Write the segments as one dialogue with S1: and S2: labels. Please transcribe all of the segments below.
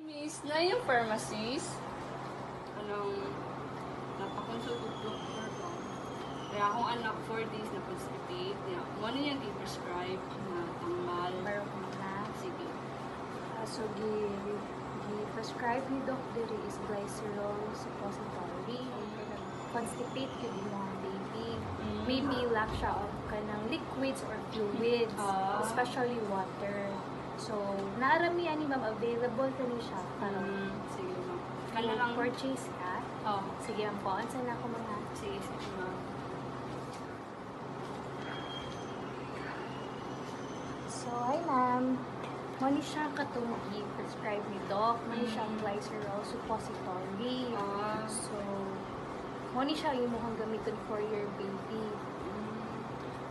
S1: Miss, na yung pharmacist, anong napakonsult ko doctor ko. Kaya akong anak 4 days na constipate. Kaya mo na yung i-prescribe na tangmal.
S2: Meron ko na.
S1: Sige.
S2: So, gi-prescribe ni Doc diri is glycerol suppository. Constipate yun yung mga baby. Maybe lack siya of kanang liquids or fluids, especially water. So, naaramihan ni ma'am available kani siya. Parang,
S1: Sige, ma'am.
S2: kaya
S1: lang.
S2: purchase ka.
S1: Oh,
S2: Sige, ang poon sa na ako mga.
S1: sige, sige, ma'am.
S2: So, hi ma'am. Mani siya katong i-prescribe ni Doc. Mani siya ang glycerol suppository. So, mani siya yung mukhang gamitin for your baby.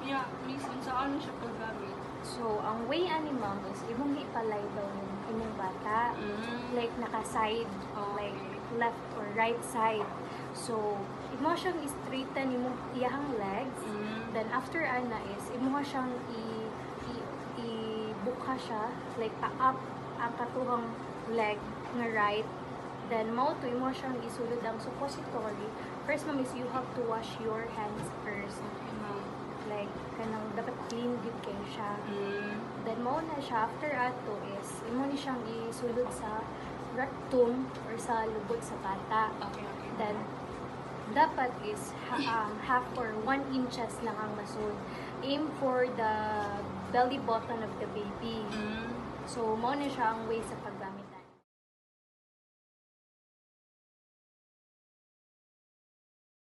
S1: Yeah, miss, saan siya paggamit?
S2: So, ang way ani ma'am is imong ipalay daw yung inyong bata. Like, naka-side. Like, left or right side. So, imo siyang i-straighten imong iyahang legs. Then, after ana is, imo siyang i-buka siya. Like, pa-up ang katuhang leg nga right. Then, mo to, imo siyang isulod ang suppository. First, ma'am, is you have to wash your hands first. Like, kanang dapat clean good kayo siya. Then, mo na siya, after ato is, imo ni siyang isulod sa rectum or sa lubot sa bata.
S1: Okay.
S2: Then, dapat is half or 1 inches lang ang masud. Aim for the belly button of the baby. So, mo na siya ang way sa